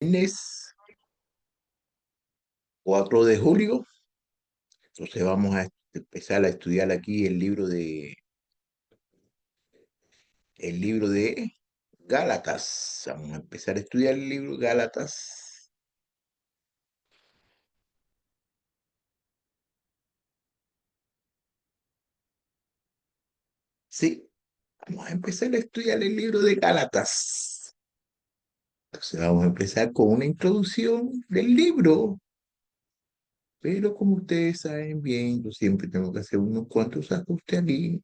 Lunes 4 de julio. Entonces vamos a empezar a estudiar aquí el libro de Gálatas. Vamos a empezar a estudiar el libro de Gálatas. Sí, vamos a empezar a estudiar el libro de Gálatas. Entonces vamos a empezar con una introducción del libro. Pero como ustedes saben bien, yo siempre tengo que hacer unos cuantos ajustes aquí.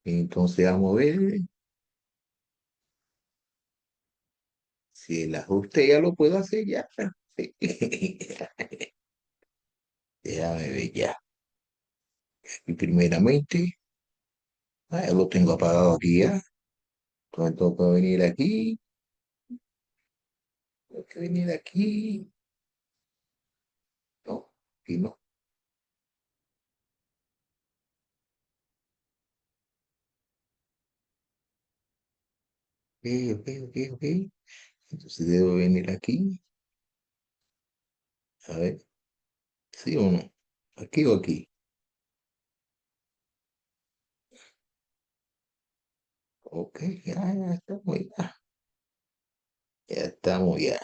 Entonces vamos a ver si el ajuste ya lo puedo hacer ya. Sí. Déjame ver ya. Y primeramente, ya lo tengo apagado aquí ya. Entonces tengo que venir aquí. Tengo que venir aquí. No, aquí no. Ok, ok, ok, ok. Entonces debo venir aquí. A ver, ¿sí o no? ¿Aquí o aquí? Ok, ya estamos ya. Ya estamos ya.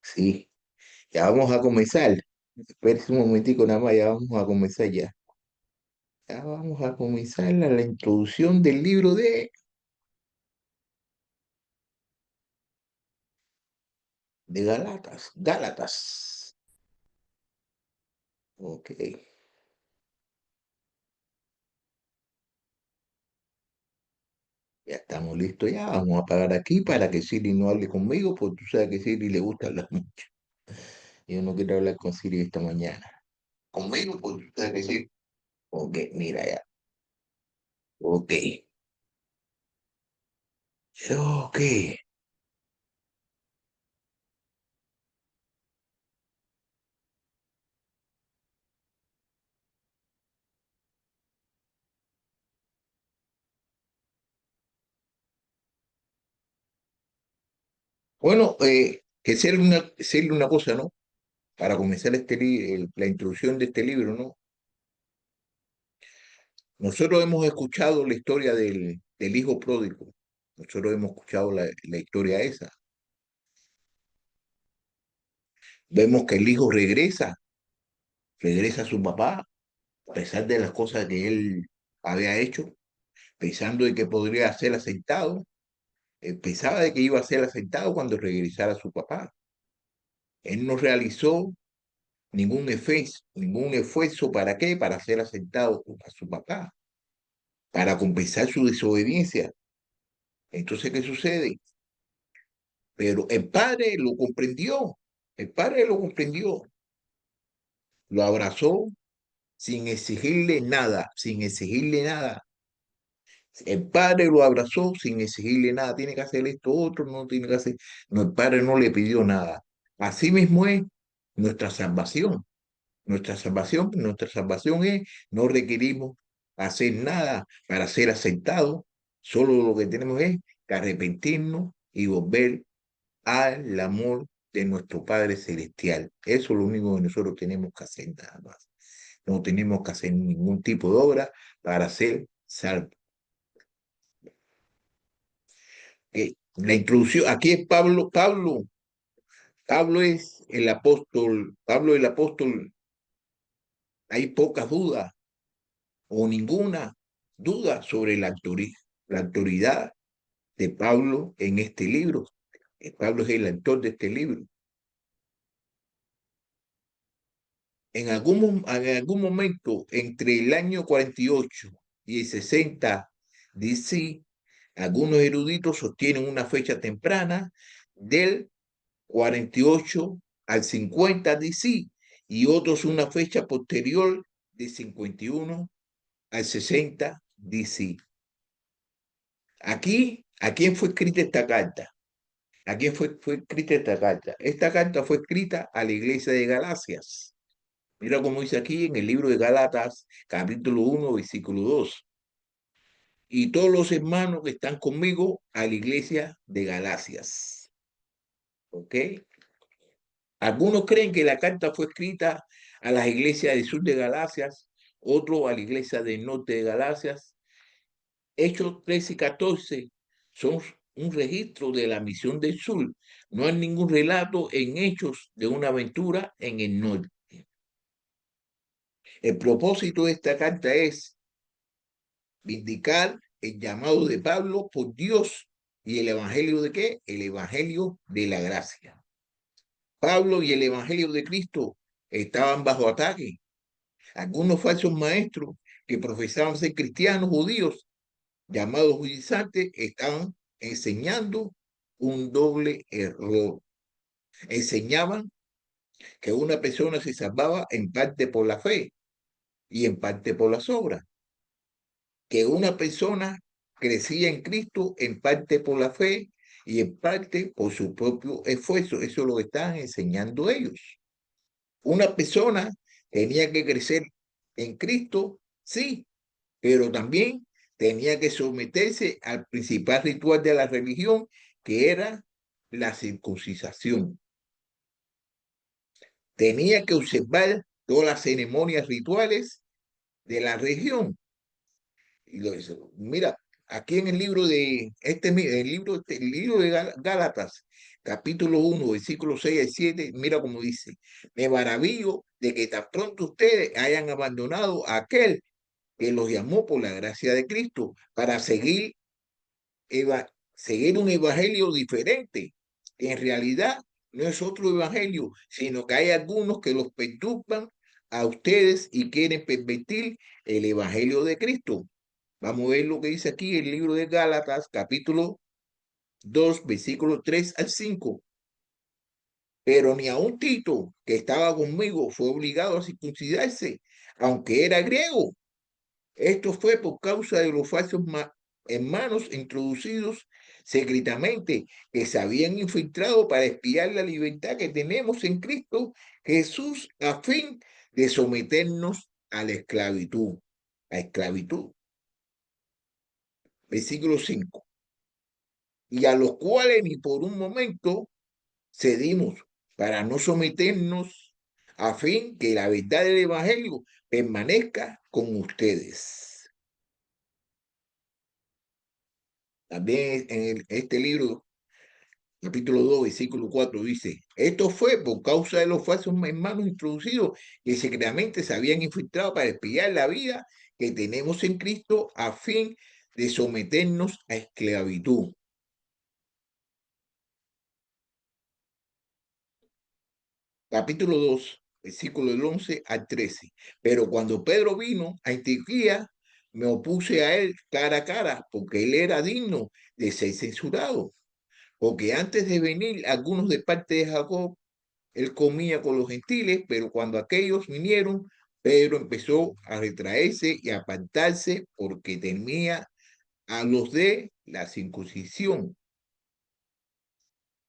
Sí, ya vamos a comenzar. Espérese un momentico nada más, ya vamos a comenzar ya. Ya vamos a comenzar la introducción del libro de Gálatas. Gálatas. Ok. Ya estamos listos ya. Vamos a parar aquí para que Siri no hable conmigo, porque tú sabes que a Siri le gusta hablar mucho. Yo no quiero hablar con Siri esta mañana. Conmigo, porque tú sabes que sí. Ok, mira ya. Ok. Ok. Bueno, decirle una cosa, ¿no? Para comenzar la introducción de este libro, ¿no? Nosotros hemos escuchado la historia del hijo pródigo. Nosotros hemos escuchado la historia esa. Vemos que el hijo regresa a su papá, a pesar de las cosas que él había hecho, pensando de que podría ser aceptado. Pensaba de que iba a ser aceptado cuando regresara a su papá. Él no realizó ningún esfuerzo para qué, para ser aceptado a su papá, para compensar su desobediencia. Entonces, ¿qué sucede? Pero el padre lo comprendió, lo abrazó sin exigirle nada, sin exigirle nada. El padre lo abrazó sin exigirle nada, tiene que hacer esto, otro, no tiene que hacer. No, el padre no le pidió nada. Así mismo es nuestra salvación. Nuestra salvación es, no requerimos hacer nada para ser aceptados, solo lo que tenemos es que arrepentirnos y volver al amor de nuestro Padre Celestial. Eso es lo único que nosotros tenemos que hacer nada más. No tenemos que hacer ningún tipo de obra para ser salvos. La introducción, aquí es Pablo es el apóstol, Pablo el apóstol, hay pocas dudas o ninguna duda sobre la autoridad de Pablo en este libro. Pablo es el autor de este libro. En algún momento entre el año 48 y el 60 DC, algunos eruditos sostienen una fecha temprana del 48 al 50 DC y otros una fecha posterior de 51 al 60 DC. ¿A quién fue escrita esta carta? ¿A quién fue escrita esta carta? Esta carta fue escrita a la iglesia de Galacias. Mira cómo dice aquí en el libro de Galatas, capítulo 1, versículo 2. Y todos los hermanos que están conmigo a la iglesia de Galacias. ¿Ok? Algunos creen que la carta fue escrita a las iglesias del sur de Galacias, otros a la iglesia del norte de Galacias. Hechos 13 y 14 son un registro de la misión del sur. No hay ningún relato en Hechos de una aventura en el norte. El propósito de esta carta es vindicar el llamado de Pablo por Dios y el evangelio de qué? El evangelio de la gracia. Pablo y el evangelio de Cristo estaban bajo ataque. Algunos falsos maestros que profesaban ser cristianos judíos, llamados judaizantes, estaban enseñando un doble error. Enseñaban que una persona se salvaba en parte por la fe y en parte por las obras, que una persona crecía en Cristo en parte por la fe y en parte por su propio esfuerzo. Eso lo estaban enseñando ellos. Una persona tenía que crecer en Cristo, sí, pero también tenía que someterse al principal ritual de la religión, que era la circuncisión. Tenía que observar todas las ceremonias rituales de la región. Y mira, aquí en el libro de el libro de Gálatas, capítulo 1, versículos 6 al 7, mira cómo dice: me maravillo de que tan pronto ustedes hayan abandonado a aquel que los llamó por la gracia de Cristo para seguir un evangelio diferente, que en realidad no es otro evangelio, sino que hay algunos que los perturban a ustedes y quieren pervertir el evangelio de Cristo. Vamos a ver lo que dice aquí el libro de Gálatas, capítulo 2, versículos 3 al 5. Pero ni aun Tito, que estaba conmigo, fue obligado a circuncidarse, aunque era griego. Esto fue por causa de los falsos hermanos introducidos secretamente, que se habían infiltrado para espiar la libertad que tenemos en Cristo Jesús, a fin de someternos a la esclavitud. A esclavitud. Versículo 5. Y a los cuales ni por un momento cedimos para no someternos, a fin que la verdad del Evangelio permanezca con ustedes. También en este libro, capítulo 2, versículo 4, dice: esto fue por causa de los falsos hermanos introducidos que secretamente se habían infiltrado para espiar la vida que tenemos en Cristo, a fin de someternos a esclavitud. Capítulo 2, versículo del 11 al 13. Pero cuando Pedro vino a Antioquía, me opuse a él cara a cara, porque él era digno de ser censurado. Porque antes de venir algunos de parte de Jacob, él comía con los gentiles, pero cuando aquellos vinieron, Pedro empezó a retraerse y a apartarse porque temía a los de la circuncisión.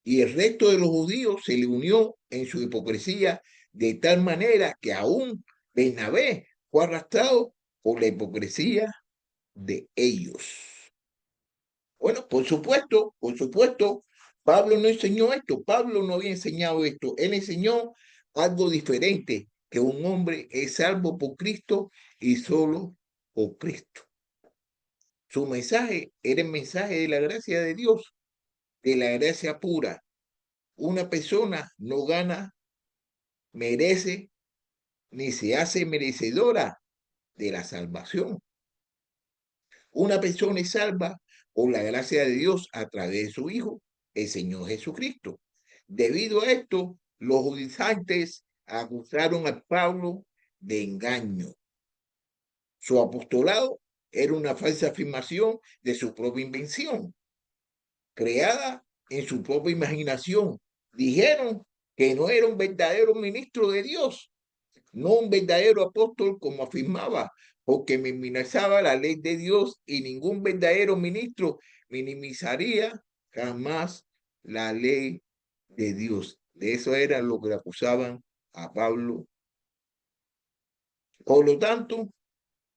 Y el resto de los judíos se le unió en su hipocresía, de tal manera que aún Bernabé fue arrastrado por la hipocresía de ellos. Bueno, por supuesto, Pablo no enseñó esto, Pablo no había enseñado esto, él enseñó algo diferente, que un hombre es salvo por Cristo y solo por Cristo. Su mensaje era el mensaje de la gracia de Dios, de la gracia pura. Una persona no gana, merece, ni se hace merecedora de la salvación. Una persona es salva por la gracia de Dios a través de su Hijo, el Señor Jesucristo. Debido a esto, los judaizantes acusaron a Pablo de engaño. Su apostolado era una falsa afirmación de su propia invención, creada en su propia imaginación. Dijeron que no era un verdadero ministro de Dios, no un verdadero apóstol como afirmaba, porque minimizaba la ley de Dios, y ningún verdadero ministro minimizaría jamás la ley de Dios. De eso era lo que le acusaban a Pablo. Por lo tanto,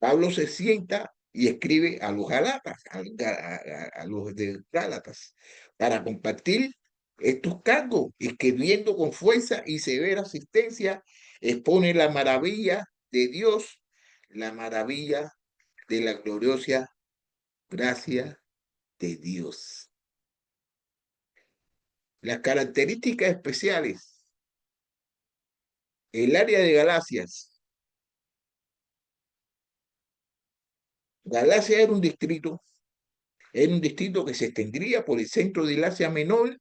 Pablo se sienta y escribe a los Gálatas, a los de Gálatas, para compartir estos cargos, escribiendo con fuerza y severa asistencia, expone la maravilla de Dios, la maravilla de la gloriosa gracia de Dios. Las características especiales. El área de Galacias. Galacia era un distrito que se extendía por el centro del Asia Menor.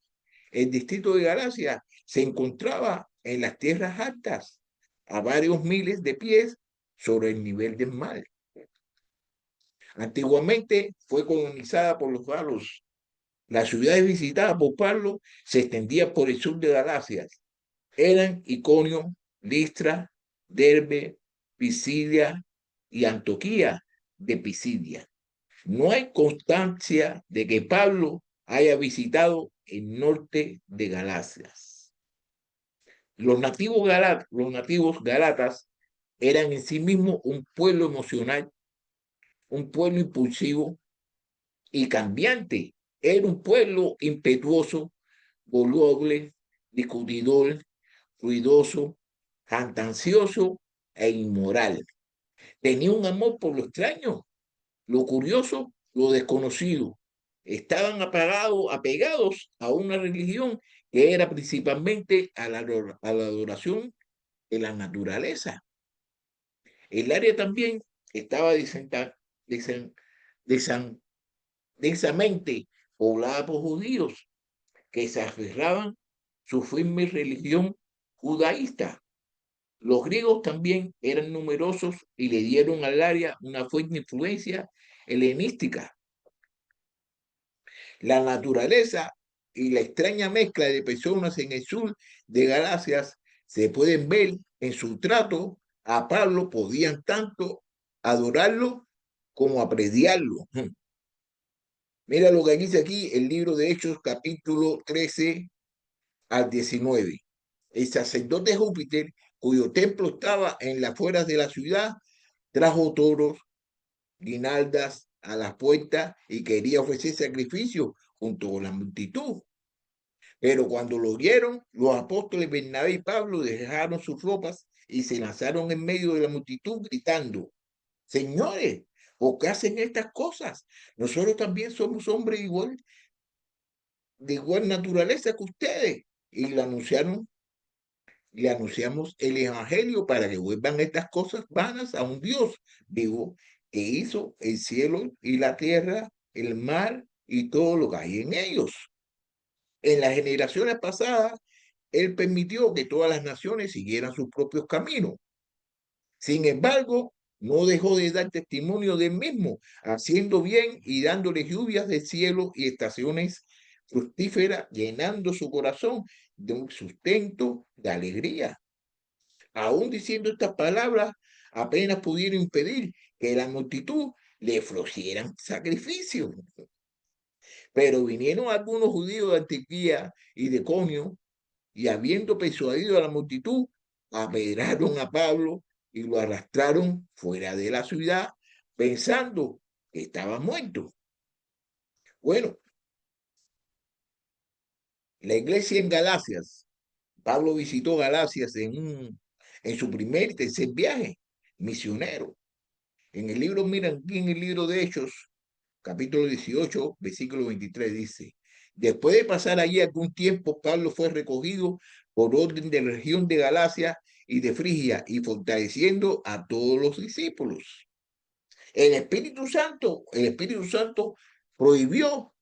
El distrito de Galacia se encontraba en las tierras altas, a varios miles de pies sobre el nivel del mar. Antiguamente fue colonizada por los galos. Las ciudades visitadas por Pablo se extendían por el sur de Galacia. Eran Iconio, Listra, Derbe, Pisidia y Antioquía de Pisidia. No hay constancia de que Pablo haya visitado el norte de Galacia. Los nativos galatas eran en sí mismos un pueblo emocional, un pueblo impulsivo y cambiante. Era un pueblo impetuoso, voluble, discutidor, ruidoso, jactancioso e inmoral. Tenía un amor por lo extraño, lo curioso, lo desconocido. Estaban apegados a una religión que era principalmente a la adoración de la naturaleza. El área también estaba densamente poblada por judíos que se aferraban su firme religión judaísta. Los griegos también eran numerosos y le dieron al área una fuerte influencia helenística. La naturaleza y la extraña mezcla de personas en el sur de Galacias se pueden ver en su trato a Pablo, podían tanto adorarlo como apreciarlo. Mira lo que dice aquí el libro de Hechos, capítulo 13 al 19. El sacerdote Júpiter, cuyo templo estaba en las afueras de la ciudad, trajo toros, guinaldas a las puertas y quería ofrecer sacrificio junto con la multitud. Pero cuando lo vieron, los apóstoles Bernabé y Pablo dejaron sus ropas y se lanzaron en medio de la multitud gritando: Señores, ¿por qué hacen estas cosas? Nosotros también somos hombres igual, de igual naturaleza que ustedes. Y le anunciamos el evangelio para que vuelvan estas cosas vanas a un Dios vivo que hizo el cielo y la tierra, el mar y todo lo que hay en ellos. En las generaciones pasadas, él permitió que todas las naciones siguieran sus propios caminos. Sin embargo, no dejó de dar testimonio del mismo, haciendo bien y dándole lluvias del cielo y estaciones fructíferas, llenando su corazón de un sustento de alegría. Aún diciendo estas palabras, apenas pudieron impedir que la multitud le ofrecieran sacrificio. Pero vinieron algunos judíos de Antioquía y de Iconio, y habiendo persuadido a la multitud, apedrearon a Pablo y lo arrastraron fuera de la ciudad, pensando que estaba muerto. Bueno, la iglesia en Galacias, Pablo visitó Galacias en su primer y tercer viaje misionero. En el libro, miren, aquí en el libro de Hechos, capítulo 18, versículo 23, dice: Después de pasar allí algún tiempo, Pablo fue recogido por orden de la región de Galacia y de Frigia, y fortaleciendo a todos los discípulos. El Espíritu Santo prohibió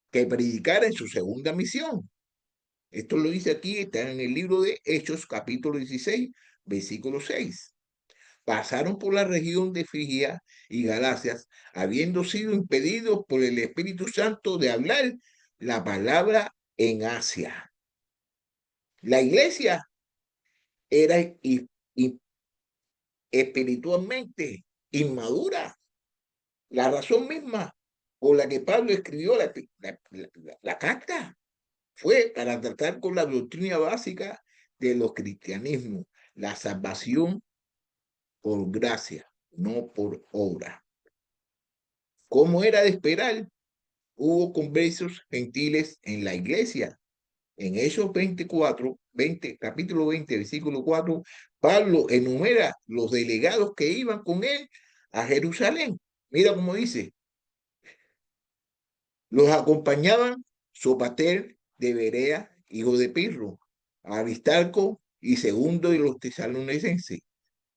que predicara en su segunda misión. Esto lo dice aquí, está en el libro de Hechos, capítulo 16, versículo 6. Pasaron por la región de Frigia y Galacias, habiendo sido impedidos por el Espíritu Santo de hablar la palabra en Asia. La iglesia era espiritualmente inmadura. La razón misma por la que Pablo escribió la carta fue para tratar con la doctrina básica de los cristianismos, la salvación por gracia, no por obra. Como era de esperar, hubo conversos gentiles en la iglesia, En Hechos 20, capítulo 20, versículo 4, Pablo enumera los delegados que iban con él a Jerusalén. Mira cómo dice, los acompañaban Sopater de Berea, hijo de Pirro, Aristarco y Segundo de los tesalonicenses,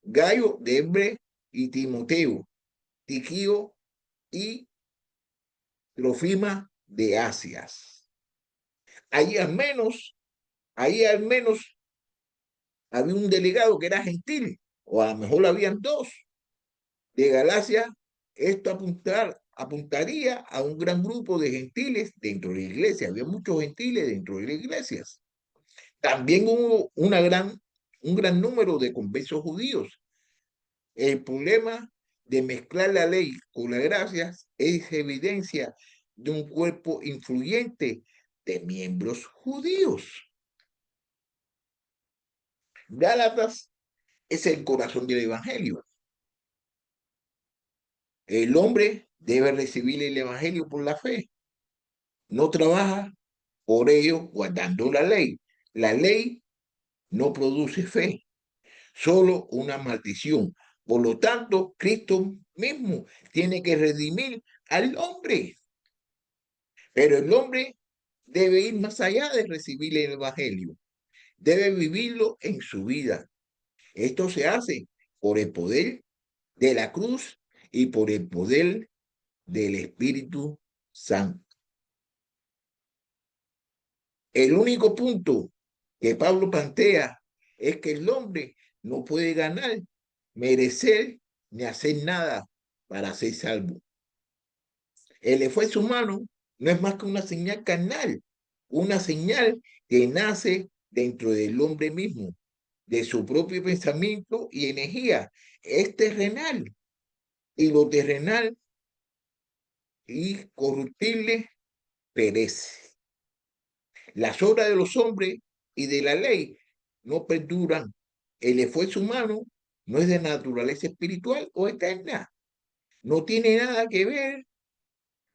Gayo de Hebre y Timoteo, Tiquio y Trofima de Asias. Ahí al menos, ahí al menos había un delegado que era gentil, o a lo mejor habían dos de Galacia. Esto apuntaría a un gran grupo de gentiles dentro de la iglesia. Había muchos gentiles dentro de las iglesias. También hubo un gran número de conversos judíos. El problema de mezclar la ley con las gracias es evidencia de un cuerpo influyente de miembros judíos. Gálatas es el corazón del evangelio. El hombre debe recibir el evangelio por la fe. No trabaja por ello guardando la ley. La ley no produce fe, solo una maldición. Por lo tanto, Cristo mismo tiene que redimir al hombre. Pero el hombre debe ir más allá de recibir el evangelio. Debe vivirlo en su vida. Esto se hace por el poder de la cruz y por el poder del Espíritu Santo. El único punto que Pablo plantea es que el hombre no puede ganar, merecer ni hacer nada para ser salvo. El esfuerzo humano no es más que una señal carnal, una señal que nace dentro del hombre mismo, de su propio pensamiento y energía. Es terrenal, y lo terrenal y corruptible perece. Las obras de los hombres y de la ley no perduran. El esfuerzo humano no es de naturaleza espiritual o eterna. No tiene nada que ver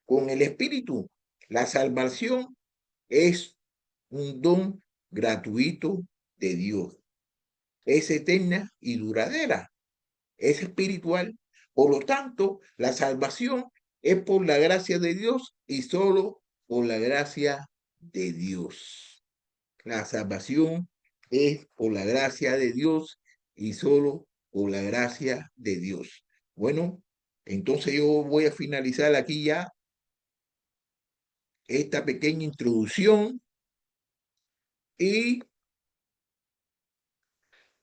con el espíritu. La salvación es un don gratuito de Dios. Es eterna y duradera. Es espiritual. Por lo tanto, la salvación es por la gracia de Dios y solo por la gracia de Dios. La salvación es por la gracia de Dios y solo por la gracia de Dios. Bueno, entonces yo voy a finalizar aquí ya esta pequeña introducción y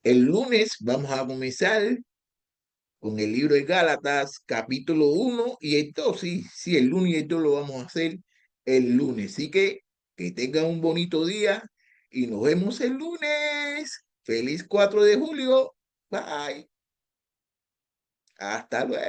el lunes vamos a comenzar con el libro de Gálatas, capítulo 1 y el 2. Sí, el 1 y el 2 lo vamos a hacer el lunes. Así que tengan un bonito día y nos vemos el lunes. Feliz 4 de julio. Bye. Hasta luego.